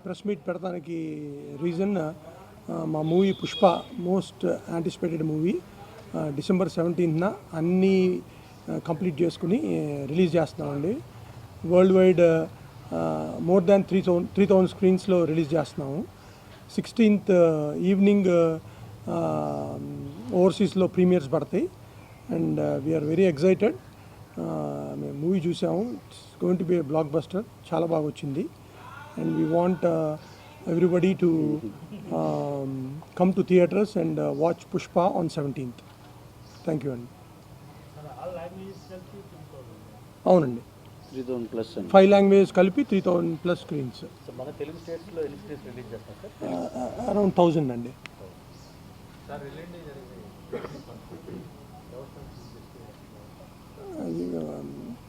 Press meet పెడతానికి reason మా movie Pushpa most anticipated movie December 17న అన్నీ కంప్లీట్ చేసుకుని రిలీజ్ చేస్తున్నామండి. వరల్డ్ వైడ్ మోర్ దాన్ 3,000 స్క్రీన్స్లో రిలీజ్ చేస్తున్నాము. 16th ఈవినింగ్ ఓవర్సీస్లో ప్రీమియర్స్ పడతాయి అండ్ వీఆర్ వెరీ ఎక్సైటెడ్. మేము మూవీ చూసాము. It's going to be blockbuster. చాలా బాగా వచ్చింది and we want everybody to come to theatres and watch Pushpa on 17th. Thank you అండి. అవునండి, 3,000+ 5 లాంగ్వేజ్ కలిపి 3,000+ స్క్రీన్స్. మన తెలుగు స్టేట్స్లో ఎన్ని స్క్రీన్స్ రిలీజ్ చేస్తారు సార్? అరౌండ్ 1,000 అండి.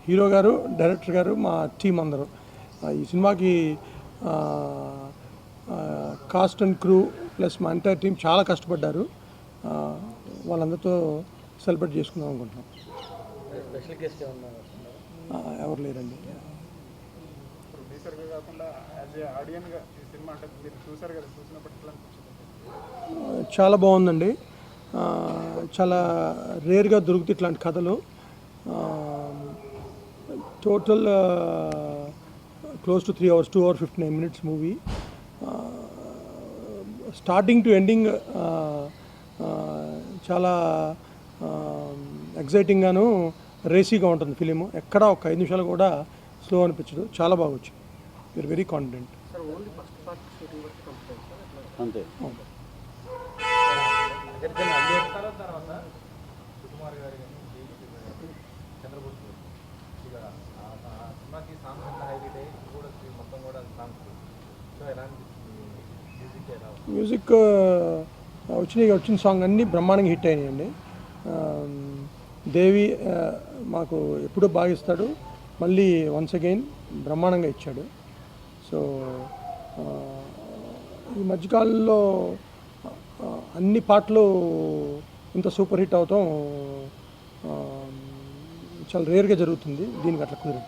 హీరో గారు, డైరెక్టర్ గారు, మా టీం అందరూ ఈ సినిమాకి కాస్ట్ అండ్ క్రూ ప్లస్ మా ఎంటైర్ టీం చాలా కష్టపడ్డారు. వాళ్ళందరితో సెలబ్రేట్ చేసుకుందాం అనుకుంటున్నాం. స్పెషల్ గెస్ట్ ఎవరు లేరండి. చాలా బాగుందండి. చాలా రేర్గా దొరుకుతాయి ఇట్లాంటి కథలు. Total close to 3 hours, 2 hours 59 minutes movie. Starting to ending చాలా ఎగ్జైటింగ్గాను రేసీగా ఉంటుంది ఫిలిము. ఎక్కడ ఒక 5 నిమిషాలు కూడా స్లో అనిపించదు. చాలా బాగా వచ్చింది. We're very confident. అంతే. మ్యూజిక్ వచ్చిన సాంగ్ అన్నీ బ్రహ్మాండంగా హిట్ అయినాయండి. దేవి మాకు ఎప్పుడూ బాగా ఇస్తాడు. మళ్ళీ వన్స్ అగైన్ బ్రహ్మాండంగా ఇచ్చాడు. సో ఈ మధ్యకాలంలో అన్ని పాటలు ఇంత సూపర్ హిట్ అవటం చాలా రేర్గా జరుగుతుంది. దీనికి అట్లా కుదిరింది.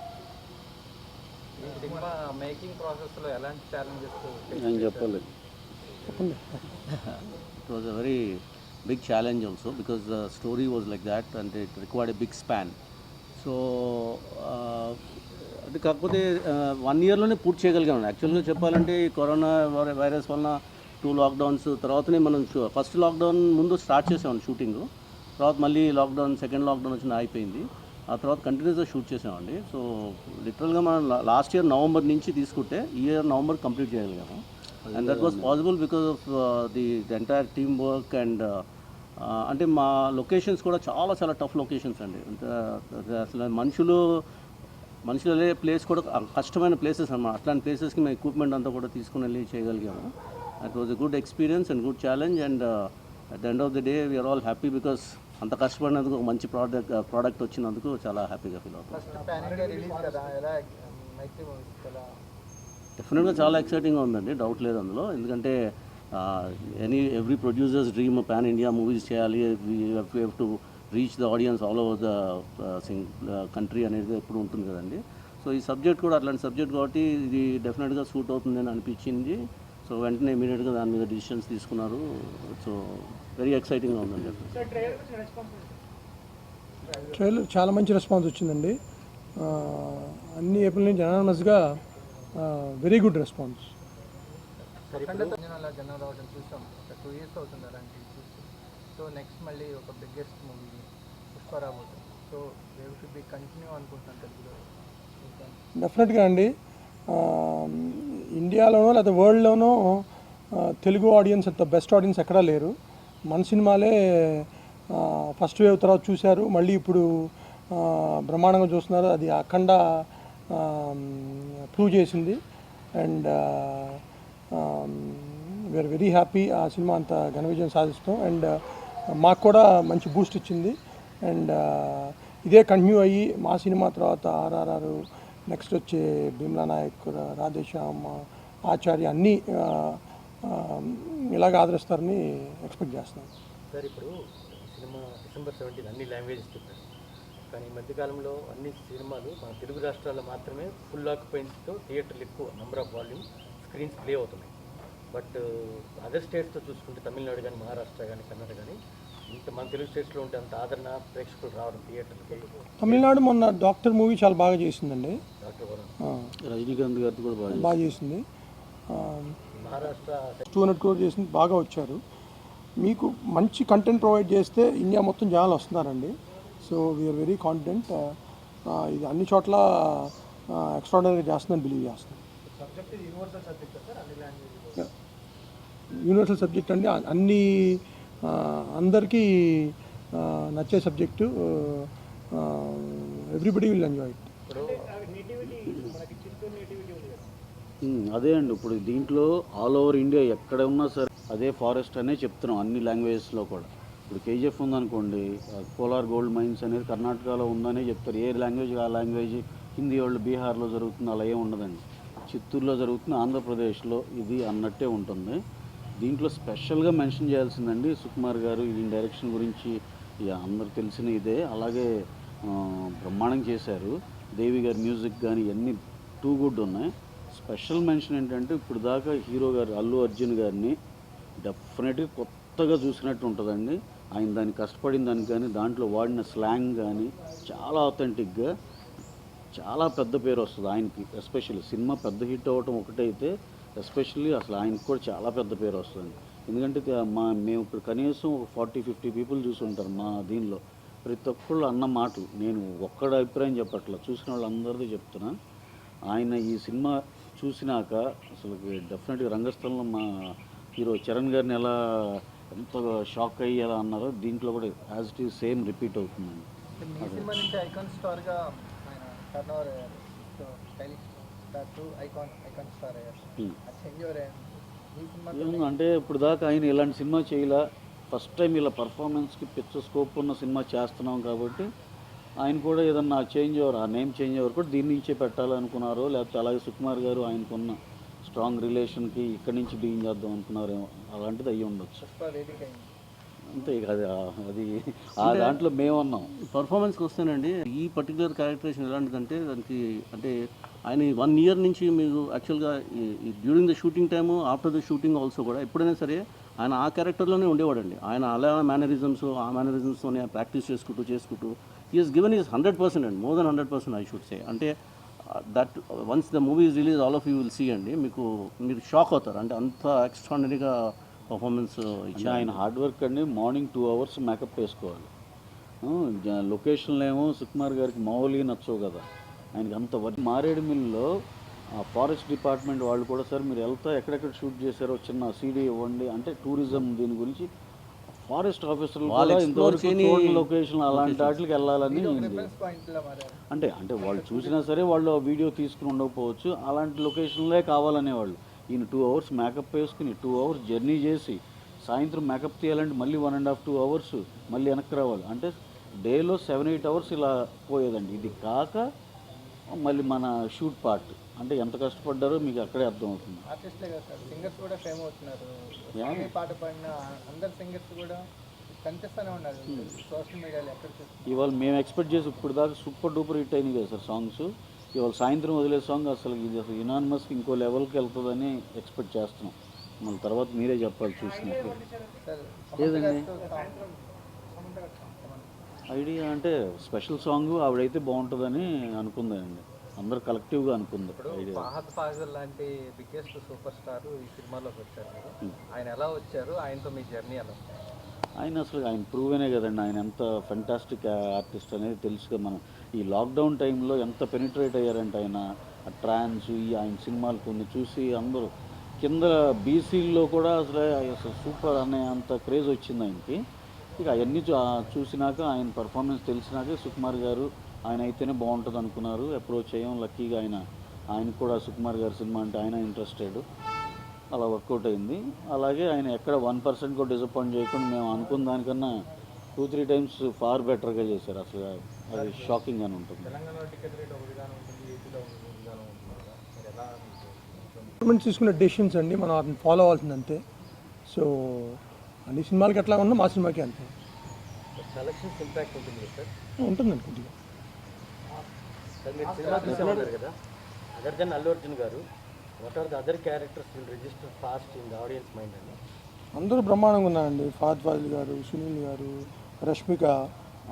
మేకింగ్ ప్రాసెస్లో ఎలాంటి ఛాలెంజెస్ నేను చెప్పలేదు. చెప్పండి. It was a very big challenge also because the story was like that and it required a big span. So అది కాకపోతే 1 yearలోనే పూర్తి చేయగలిగాం. యాక్చువల్గా చెప్పాలంటే ఈ కరోనా వైరస్ వలన 2 లాక్డౌన్స్ తర్వాతనే మనం ఫస్ట్ లాక్డౌన్ ముందు స్టార్ట్ చేసామండి షూటింగ్. తర్వాత మళ్ళీ లాక్డౌన్, సెకండ్ లాక్డౌన్ వచ్చిన అయిపోయింది. ఆ తర్వాత కంటిన్యూస్గా షూట్ చేసామండి. సో లిటరల్గా మనం లాస్ట్ ఇయర్ నవంబర్ నుంచి తీసుకుంటే ఈ ఇయర్ నవంబర్ కంప్లీట్ చేయగలిగాము. And that was possible because of the entire team work and అంటే మా లొకేషన్స్ కూడా చాలా చాలా టఫ్ లొకేషన్స్ అండి. అసలు మనుషులు వెళ్ళే ప్లేస్ కూడా కష్టమైన ప్లేసెస్ అన్నమాట. అట్లాంటి ప్లేసెస్కి మేము ఎక్విప్మెంట్ అంతా కూడా తీసుకుని వెళ్ళి చేయగలిగాము. That was a good experience and good challenge and at the end of the day we're all happy because అంత కష్టపడినందుకు ఒక మంచి ప్రోడక్ట్ వచ్చినందుకు చాలా హ్యాపీగా ఫీల్ అవుతాం. డెఫినెట్గా చాలా ఎక్సైటింగ్గా ఉందండి, డౌట్ లేదు అందులో. ఎందుకంటే every producer's dream pan India movies చేయాలి, we have to reach the audience all over the country అనేది ఎప్పుడు ఉంటుంది కదండి. సో ఈ సబ్జెక్ట్ కూడా అట్లాంటి సబ్జెక్ట్ కాబట్టి ఇది డెఫినెట్గా సూట్ అవుతుందని అనిపించింది. సో వెంటనే ఇమీడియట్గా దాని మీద డిసిషన్స్ తీసుకున్నారు. సో వెరీ ఎక్సైటింగ్గా ఉందండి. ట్రైలర్ చాలా మంచి రెస్పాన్స్ వచ్చిందండి. అన్ని ఏప్రిల్ నుంచి అనానమస్గా very good response. So next మళ్ళీ ఒక బిగ్గెస్ట్ మూవీ పుష్ప రాబోతుంది. So they should be continue అనుకుంటున్నాను తెలుగులో. డెఫినెట్గా అండి. ఇండియాలోనో లేదా వరల్డ్లోనో తెలుగు ఆడియన్స్ అంత బెస్ట్ ఆడియన్స్ ఎక్కడా లేరు. మన సినిమాలే ఫస్ట్ వేవ్ తర్వాత చూశారు, మళ్ళీ ఇప్పుడు బ్రహ్మాండంగా చూస్తున్నారు. అది అఖండ ప్రూవ్ చేసింది అండ్ వీఆర్ వెరీ హ్యాపీ ఆ సినిమా అంత ఘన విజయం సాధిస్తాం. అండ్ మాకు కూడా మంచి బూస్ట్ ఇచ్చింది. అండ్ ఇదే కంటిన్యూ అయ్యి మా సినిమా తర్వాత RRR, నెక్స్ట్ వచ్చే భీమ్లా నాయక్, రాధేశ్యామ్, ఆచార్య అన్నీ ఇలాగ ఆదరిస్తారని ఎక్స్పెక్ట్ చేస్తున్నాను. సార్ ఇప్పుడు సినిమా డిసెంబర్ 17 అన్ని లాంగ్వేజెస్ చెప్పారు, కానీ ఈ మధ్యకాలంలో అన్ని సినిమాలు మన తెలుగు రాష్ట్రాల్లో మాత్రమే ఫుల్ ఆక్యుపెన్సీతో థియేటర్లు ఎక్కువ number of volume screens play అవుతున్నాయి. బట్ అదర్ స్టేట్స్తో చూసుకుంటే తమిళనాడు కానీ మహారాష్ట్ర కానీ కర్ణాటక కానీ ఇంత మన తెలుగు స్టేట్స్లో ఉంటే అంత ఆదరణ ప్రేక్షకులు రావడం థియేటర్కి. తమిళనాడు మొన్న డాక్టర్ మూవీ చాలా బాగా చేసిందండి. డాక్టర్ వరుణ్, రజనీకాంత్ గారితో కూడా బాగా చేసింది. మహారాష్ట్ర 200 crore చేసింది, బాగా వచ్చారు. మీకు మంచి కంటెంట్ ప్రొవైడ్ చేస్తే ఇండియా మొత్తం జనాలు వస్తున్నారండి. So we're very confident. ఇది అన్ని చోట్ల ఎక్స్ట్రాడనరీగా చేస్తుందని బిలీవ్ చేస్తున్నాం. యూనివర్సల్ సబ్జెక్ట్ అండి, అన్ని అందరికీ నచ్చే subject. Everybody will enjoy it. అదే అండి, ఇప్పుడు దీంట్లో ఆల్ ఓవర్ ఇండియా ఎక్కడ ఉన్నా సరే అదే ఫారెస్ట్ అనే చెప్తున్నాం అన్ని లాంగ్వేజెస్లో కూడా. ఇప్పుడు కేజీఎఫ్ ఉందనుకోండి, కోలార్ గోల్డ్ మైన్స్ అనేది కర్ణాటకలో ఉందనే చెప్తారు. ఏ లాంగ్వేజ్ ఆ లాంగ్వేజ్. హిందీ వాళ్ళు బీహార్లో జరుగుతుంది, అలా ఏం ఉండదండి. చిత్తూరులో జరుగుతుంది, ఆంధ్రప్రదేశ్లో ఇది అన్నట్టే ఉంటుంది. దీంట్లో స్పెషల్గా మెన్షన్ చేయాల్సిందండి సుకుమార్ గారు ఈ డైరెక్షన్ గురించి అందరికి తెలిసిన ఇదే. అలాగే బ్రహ్మాండం చేశారు. దేవి గారి మ్యూజిక్ కానీ ఇవన్నీ టూ గుడ్ ఉన్నాయి. స్పెషల్ మెన్షన్ ఏంటంటే ఇప్పుడు దాకా హీరో గారు అల్లు అర్జున్ గారిని డెఫినెట్గా కొత్తగా చూసినట్టు ఉంటుందండి. ఆయన దాన్ని కష్టపడిన దానికి కానీ దాంట్లో వాడిన స్లాంగ్ కానీ చాలా ఆథెంటిక్గా చాలా పెద్ద పేరు వస్తుంది ఆయనకి. ఎస్పెషల్లీ సినిమా పెద్ద హిట్ అవ్వటం ఒకటైతే ఎస్పెషల్లీ అసలు ఆయనకి కూడా చాలా పెద్ద పేరు వస్తుంది. ఎందుకంటే మేము ఇప్పుడు కనీసం ఒక 40-50 పీపుల్ చూసి ఉంటారు మా దీనిలో. ప్రతి ఒక్కళ్ళు అన్న మాటలు నేను ఒక్కడి అభిప్రాయం చెప్పట్లా, చూసిన వాళ్ళందరిది చెప్తున్నా. ఆయన ఈ సినిమా చూసినాక అసలు డెఫినెట్గా రంగస్థలంలో మా హీరో చరణ్ గారిని ఎలా ఎంత షాక్ అయ్యి ఎలా అన్నారో దీంట్లో కూడా as it is same repeat అవుతుందండి. మీ సినిమా నుంచి ఐకాన్ స్టార్గా ఆయన టర్న్ ఓవర్ అయ్యారు. So stylish star to icon star అయ్యారు. అది చేంజ్ ఓవర్ అయ్యారు. ఈ సినిమా అంటే ఇప్పుడు దాకా ఆయన ఇలాంటి సినిమా చేయలే. ఫస్ట్ టైం ఇలా పర్ఫార్మెన్స్కి పిచ్చ స్కోప్ ఉన్న సినిమా చేస్తున్నాం కాబట్టి ఆయన కూడా ఏదన్నా చేంజ్ ఓవర్, ఆ నేమ్ చేంజ్ ఓవర్ కూడా దీని నుంచే పెట్టాలనుకున్నారో, లేకపోతే అలాగే సుకుమార్ గారు ఆయనకున్న స్ట్రాంగ్ రిలేషన్కి ఇక్కడి నుంచి డీల్ చేద్దాం అనుకున్నారేమో, అలాంటిది అయ్యి ఉండొచ్చు. వేదిక అయింది అంతే ఇక అది ఆ దాంట్లో మేమున్నాం. పర్ఫార్మెన్స్కి వస్తేనండి ఈ పర్టికులర్ క్యారెక్టరేషన్ ఎలాంటిదంటే దానికి అంటే ఆయన 1 year నుంచి మీకు యాక్చువల్గా during the shooting time after the shooting also కూడా ఎప్పుడైనా సరే ఆయన ఆ క్యారెక్టర్లోనే ఉండేవాడండి. ఆయన అలా మేనరిజమ్స్తోనే ప్రాక్టీస్ చేసుకుంటూ ఈస్ గివెన్ ఈజ్ 100% అండి, మోర్ దెన్ 100% ఐ షుడ్ సే. అంటే that once the movie is release all of you will see అండి, మీరు షాక్ అవుతారు. అంటే అంత ఎక్స్ట్రాడినరీగా పర్ఫార్మెన్స్ ఇచ్చి ఆయన హార్డ్ వర్క్ అండి. మార్నింగ్ 2 hours మేకప్ వేసుకోవాలి. లొకేషన్లు ఏమో సుకుమార్ గారికి మామూలుగా నచ్చవు కదా, ఆయనకి అంత వర్క్. మారేడుమిల్లిలో ఫారెస్ట్ డిపార్ట్మెంట్ వాళ్ళు కూడా సార్ మీరు వెళ్తా ఎక్కడెక్కడ షూట్ చేశారో చిన్న సీడీ ఇవ్వండి అంటే టూరిజం దీని గురించి ఫారెస్ట్ ఆఫీసర్లు కూడా ఇంతవరకు లొకేషన్ అలాంటి వాటికి వెళ్ళాలని అంటే వాళ్ళు చూసినా సరే వాళ్ళు వీడియో తీసుకుని ఉండకపోవచ్చు, అలాంటి లొకేషన్లే కావాలనేవాళ్ళు. ఈయన 2 hours మేకప్ వేసుకుని 2 hours జర్నీ చేసి సాయంత్రం మేకప్ తీయాలంటే మళ్ళీ 1.5-2 hours మళ్ళీ వెనక్కి రావాలి. అంటే డేలో 7-8 hours ఇలా పోయేదండి. ఇది కాక మళ్ళీ మన షూట్ పార్ట్ అంటే ఎంత కష్టపడ్డారో మీకు అక్కడే అర్థమవుతుంది. ఆర్టిస్ట్లే కదా సార్, సింగర్స్ కూడా ఫేమ్ అవుతున్నారు. స్వామి పాట పాడిన అందరు సింగర్స్ కూడా కనిపిస్తూనే ఉన్నారు సోషల్ మీడియాలో ఎక్కడ చూస్తే. ఇవాళ మేము ఎక్స్పెక్ట్ చేసి ఇప్పుడు దాకా సూపర్ డూపర్ హిట్ అయినాయి కదా సార్ సాంగ్స్. ఇవాళ సాయంత్రం వదిలే సాంగ్ అసలు ఇది అసలు యునానిమస్కి ఇంకో లెవెల్కి వెళ్తుందని ఎక్స్పెక్ట్ చేస్తున్నాం. మళ్ళీ తర్వాత మీరే చెప్పాలి చూసినప్పుడు. లేదండి ఐడియా అంటే స్పెషల్ సాంగ్ ఆవిడైతే బాగుంటుందని అనుకుందండి, అందరు కలెక్టివ్గా అనుకుంది. ఐడియా ఫహద్ ఫాజిల్ లాంటి బిగ్గెస్ట్ సూపర్ స్టార్ ఈ సినిమాలోకి వచ్చారు. ఆయన ఎలా వచ్చారు, ఆయనతో మీ జర్నీ ఎలా? ఆయన అసలు ఆయన ప్రూవేనే కదండి, ఆయన ఎంత ఫెంటాస్టిక్ ఆర్టిస్ట్ అనేది తెలుసుగా. మనం ఈ లాక్డౌన్ టైంలో ఎంత పెనిట్రేట్ అయ్యారంటే ఆయన ట్రాన్స్ ఆయన సినిమాలు కొన్ని చూసి అందరూ కింద బీసీల్లో కూడా అసలు సూపర్ అనే అంత క్రేజ్ వచ్చింది ఆయనకి. ఇక అవన్నీ చూసినాక ఆయన పర్ఫార్మెన్స్ తెలిసినాక సుకుమార్ గారు ఆయన అయితేనే బాగుంటుంది అనుకున్నారు. అప్రోచ్ అయ్యాం, లక్కీగా ఆయనకు కూడా సుకుమార్ గారి సినిమా అంటే ఆయన ఇంట్రెస్టెడ్, అలా వర్కౌట్ అయింది. అలాగే ఆయన ఎక్కడ 1% కూడా డిసప్పాయింట్ చేయకుండా మేము అనుకున్న దానికన్నా 2-3 times ఫార్ బెటర్గా చేశారు. అసలు అది షాకింగ్ అని ఉంటుంది. గవర్నమెంట్ తీసుకునే డెసిషన్స్ అండి, మనం వాటిని ఫాలో అవ్వాల్సింది అంతే. సో అన్ని సినిమాలకి ఎట్లా ఉన్నా మా సినిమాకి అంతే సెలక్షన్స్ ఇంపాక్ట్ ఉంటుంది సార్. ఉంటుందండి కొద్దిగా. సార్ మీరు సినిమా చూసే ఉంటారు కదా, అదర్ దెన్ అల్లు అర్జున్ గారు what are the other characters will register fast in the audience mind అండి? అందరూ బ్రహ్మాండంగా ఉన్నారండి. ఫాద్ ఫాజిల్ గారు, సునీల్ గారు, రష్మిక,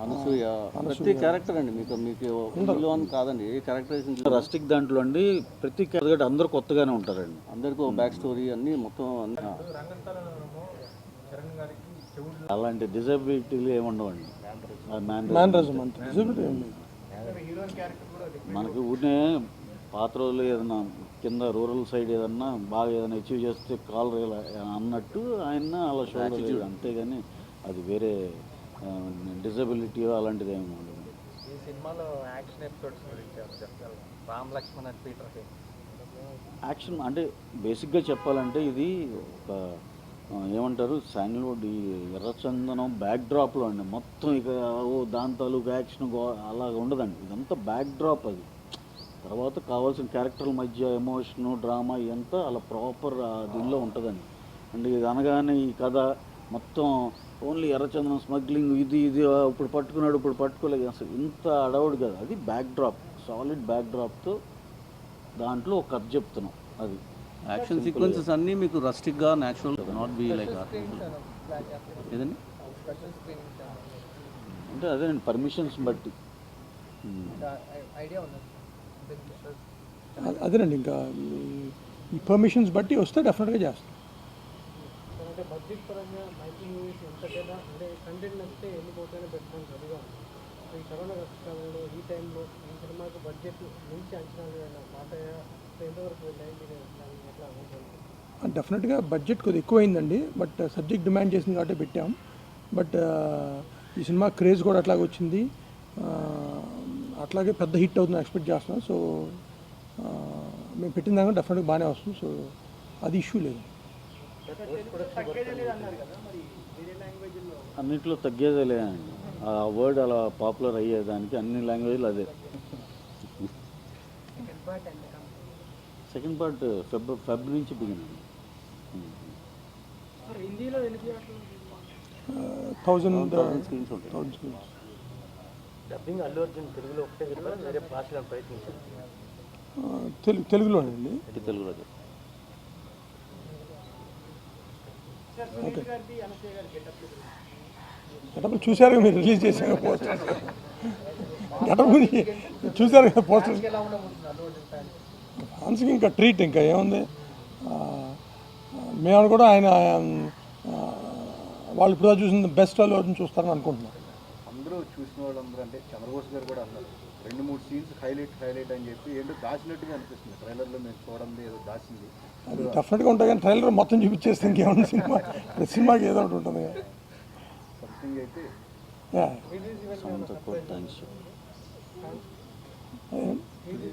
అనసూయ, ప్రతి క్యారెక్టర్ అండి మీకు మీకు ఇందులో అని కాదండి, ఏ క్యారెక్టరైజేషన్ రస్టిక్ దాంట్లో అండి ప్రతి క్యారెక్టర్ అందరూ కొత్తగానే ఉంటారండి, అందరికీ ఒక బ్యాక్ స్టోరీ అన్నీ మొత్తం అన్నీ చరణ్ గారికి చెవుడు అలాంటి డిజబిలిటీలు ఏమి ఉండవండి. మ్యానరిజం అంత డిజబిలిటీ ఏం లేదు. హీరోయిన్ క్యారెక్టర్ కూడా మనకి ఊరినే పాత రోజులు ఏదైనా కింద రూరల్ సైడ్ ఏదన్నా బాగా ఏదైనా అచీవ్ చేస్తే కాల్ అన్నట్టు ఆయన అలా షోల్డర్, అంతేగాని అది వేరే డిజబిలిటీ అలాంటిది ఏమి ఉండదు. ఈ సినిమాలో యాక్షన్ ఎపిసోడ్స్ గురించి చెప్తారు. రామ్ లక్ష్మణ్ అండ్ పీటర్ కే యాక్షన్ అంటే బేసిక్గా చెప్పాలంటే ఇది ఒక ఏమంటారు శాండల్వుడ్ ఈ ఎర్రచందనం బ్యాక్ డ్రాప్లో అండి మొత్తం. ఇక దాని తాలూకు యాక్షన్ అలా ఉండదండి, ఇదంతా బ్యాక్ డ్రాప్. అది తర్వాత కావాల్సిన క్యారెక్టర్ల మధ్య ఎమోషను డ్రామా ఇదంతా అలా ప్రాపర్ దీనిలో ఉంటుందండి. అండ్ ఇది అనగానే ఈ కథ మొత్తం ఓన్లీ ఎర్రచందనం స్మగ్లింగ్ ఇది ఇప్పుడు పట్టుకున్నాడు ఇప్పుడు పట్టుకోలేదు అసలు ఇంత అడవుడు కదా. అది బ్యాక్ డ్రాప్, సాలిడ్ బ్యాక్ డ్రాప్తో దాంట్లో ఒక కథ చెప్తున్నాం. అది యాక్షన్ సీక్వెన్సెస్ అన్నీ మీకు రస్టిక్గా న్యాచురల్, నాట్ బీ లైక్ ఏదండి స్పెషల్ స్క్రీనింగ్ అంటే అదేనండి పర్మిషన్స్ బట్టి. ఐడియా ఉన్నది. అదేనండి ఇంకా ఈ పర్మిషన్స్ బట్టి వస్తే డెఫినెట్గా చేస్తాం. అంటే బడ్జెట్ పరంగా మైత్రి మూవీస్ ఎంతకైనా అంటే కంటెంట్ నచ్చితే ఎన్నిపోతేనే పెట్టడం రెడీగా ఉంది. ఈ కరోనా కష్టకాలంలో ఈ టైంలో ఈ సినిమాకు బడ్జెట్ మించి అంచనాలు ఏమైనా మాటయ్యా ఎంతవరకు వెళ్ళాయి, మీరు ఎట్లా అనుకుంటున్నారు? డెఫినెట్గా బడ్జెట్ కొద్దిగా ఎక్కువైందండి, బట్ సబ్జెక్ట్ డిమాండ్ చేసింది కాబట్టి పెట్టాం. బట్ ఈ సినిమా క్రేజ్ కూడా అట్లాగే వచ్చింది, అట్లాగే పెద్ద హిట్ అవుతుందని ఎక్స్పెక్ట్ చేస్తున్నాం. సో మేము పెట్టిన దాకా డెఫినెట్గా బాగానే వస్తుంది. సో అది ఇష్యూ లేదు. అన్నింటిలో తగ్గేదేలే అండి, ఆ వర్డ్ అలా పాపులర్ అయ్యేదానికి అన్ని లాంగ్వేజ్లు అదే. సెకండ్ పార్ట్ ఫెబ్ నుంచి బిగిన్ అండి. హిందీలో ఎన్ని 1000 స్క్రీన్స్ ఉంటాయి. డబ్బింగ్ అల్లు అర్జున్ తెలుగులో ఒకటే చెప్పారు, వేరే భాషలో ప్రయత్నించారు. తెలుగులోనండి. తెలుగులో చెప్పు. ఓకే, గెటప్లు చూశారు మీరు రిలీజ్ చేశారు పోస్టర్. గెటప్ గురించి చూశారు కదా పోస్టర్. ఎలా ఉండబోతుంది అల్లు అర్జున్ ఫ్యాన్స్? ఫ్యాన్స్కి ఇంకా ట్రీట్ ఇంకా ఏముంది. మేము కూడా ఆయన వాళ్ళు ఇప్పుడు చూసిన బెస్ట్ అల్లు అర్జున్ చూస్తారని అనుకుంటున్నాం. అందరూ చూసిన వాళ్ళందరూ అంటే చంద్రబోస్ గారు కూడా అన్నారు 2-3 సీన్స్ హైలైట్ అని చెప్పి ఏంటో దాచినట్టుగా అనిపిస్తుంది. ట్రైలర్లో మేము చూడండి ఏదో దాచింది. అది డెఫినెట్గా ఉంటాయి కానీ ట్రైలర్ మొత్తం చూపించేస్తే ఇంకేమన్నా సినిమా ప్రతి సినిమాకి ఏదో ఒకటి ఉంటుంది. సంథింగ్ అయితే యా. సౌండ్ తక్కువ, థ్యాంక్స్.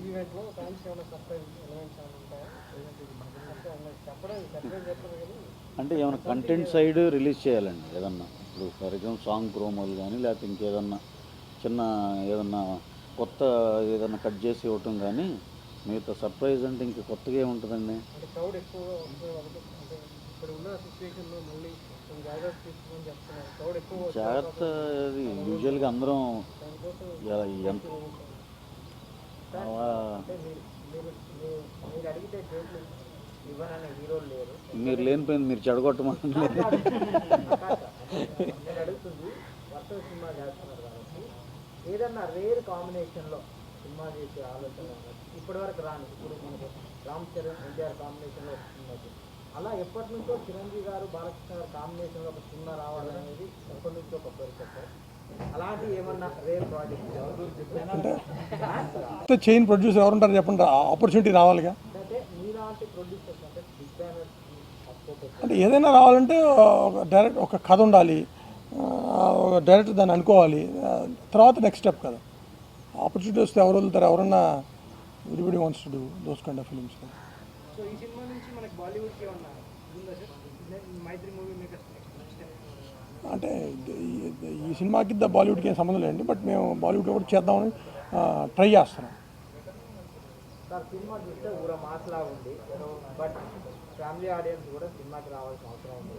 ఈవెంట్లో ఫ్యాన్స్ ఏమైనా సర్ప్రైజ్ ఎలిమెంట్స్ ఏమైనా ఉంటాయా? చెప్పడం సర్ప్రైజ్ చెప్పరు కానీ అంటే ఏమైనా కంటెంట్ సైడ్ రిలీజ్ చేయాలండి ఏదన్నా. ఇప్పుడు ఫర్ ఎగ్జాంపుల్ సాంగ్ ప్రోమోలు కానీ లేకపోతే ఇంకేదన్నా చిన్న ఏదన్నా కొత్త ఏదన్నా కట్ చేసి ఇవ్వటం కానీ, మిగతా సర్ప్రైజ్ అంటే ఇంక కొత్తగా ఏముంటుందండి. అంటే క్రౌడ్ ఎక్కువగా ఉంటుంది కాబట్టి అంటే ఇప్పుడు ఉన్న సిచ్యువేషన్లో మళ్ళీ కొన్ని జాగ్రత్త తీసుకోమని చెప్తున్నారు. క్రౌడ్ ఎక్కువ జాగ్రత్త అది యూజువల్గా అందరం ఎంత మీరు అడిగితే డేట్లు ఇవ్వనని హీరోలు లేరు. మీరు లేనిపోయింది మీరు చెడగొట్టమని నేను అడుగుతుంది వర్షం సినిమా చేస్తున్నారు కాబట్టి ఏదన్నా రేర్ కాంబినేషన్లో సినిమా చేసే ఆలోచన ఇప్పటి వరకు రాని, ఇప్పుడు మనకు రామ్ చరణ్ ఎన్టీఆర్ కాంబినేషన్లో ఒక సినిమా వచ్చింది. అలా ఎప్పటి నుంచో చిరంజీవి గారు బాలకృష్ణ గారు కాంబినేషన్లో ఒక సినిమా రావాలనేది ఎప్పటి నుంచో ఒక కోరిక సార్. అలాంటి ఏమన్నా రేర్ ప్రాజెక్ట్ చైన్ ప్రొడ్యూసర్ ఎవరుంటారు చెప్పండి, ఆపర్చునిటీ రావాలిగా. అంటే మీలాంటి ప్రొడ్యూసర్స్ అంటే బిగ్ బ్యానర్ సపోర్ట్ అంటే ఏదైనా రావాలంటే ఒక కథ ఉండాలి, ఒక డైరెక్టర్ దాన్ని అనుకోవాలి, తర్వాత నెక్స్ట్ స్టెప్ కదా. ఆపర్చునిటీ వస్తే ఎవరు వదులుతారు? ఎవరన్నా everybody wants to do those kind of films. So ఈ సినిమా నుంచి మనకి బాలీవుడ్కి ఏమన్నా ఉందా సార్? మైత్రి మూవీ మేకర్స్ అంటే ఈ సినిమాకి బాలీవుడ్కి ఏం సంబంధం లేదండి, బట్ మేము బాలీవుడ్లో కూడా చేద్దామని ట్రై చేస్తున్నాం. సార్ సినిమా చూస్తే ఊర మాస్లాగా ఉంది, బట్ ఫ్యామిలీ ఆడియన్స్ కూడా సినిమాకి రావాల్సిన అవసరం ఉంది.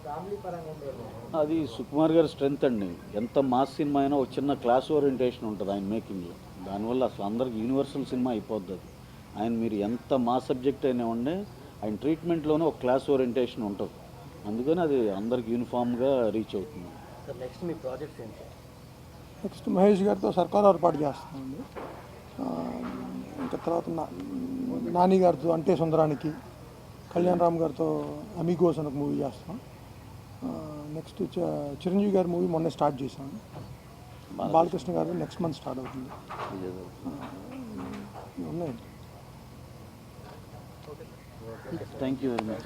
ఫ్యామిలీ పరంగా ఉండేది అది సుకుమార్ గారి స్ట్రెంగ్త్ అండి. ఎంత మాస్ సినిమా అయినా ఒక చిన్న క్లాస్ ఓరియంటేషన్ ఉంటుంది ఆయన మేకింగ్లో. దానివల్ల అసలు అందరికి యూనివర్సల్ సినిమా అయిపోద్ది. అది ఆయన మీరు ఎంత మా సబ్జెక్ట్ అయినా ఉండే ఆయన ట్రీట్మెంట్లోనే ఒక క్లాస్ ఓరియంటేషన్ ఉంటుంది, అందుకని అది అందరికి యూనిఫామ్గా రీచ్ అవుతుంది. సార్ నెక్స్ట్ మీ ప్రాజెక్ట్స్ ఏంటి? నెక్స్ట్ మహేష్ గారితో సర్కార్ ఏర్పాటు చేస్తామండి. ఇంకా తర్వాత నాని గారితో అంటే సుందరానికి, కళ్యాణ్ రామ్ గారితో అమిగోస్ అని ఒక మూవీ చేస్తాం. నెక్స్ట్ చిరంజీవి గారి మూవీ మొన్న స్టార్ట్ చేశాను. బాలకృష్ణ గారు నెక్స్ట్ మంత్ స్టార్ట్ అవుతుంది. ఇవి ఉన్నాయండి. Thank you very much.